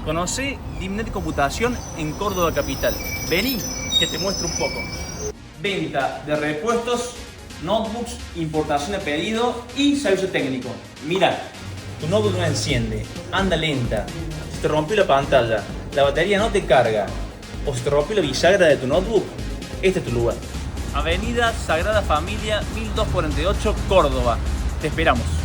Conocí Dimnet Computación en Córdoba Capital. Vení, que te muestro un poco. Venta de repuestos, notebooks, importación a pedido y servicio técnico. Mira, tu notebook no enciende, anda lenta, se te rompió la pantalla, la batería no te carga o se te rompió la bisagra de tu notebook, este es tu lugar. Avenida Sagrada Familia 1248, Córdoba. Te esperamos.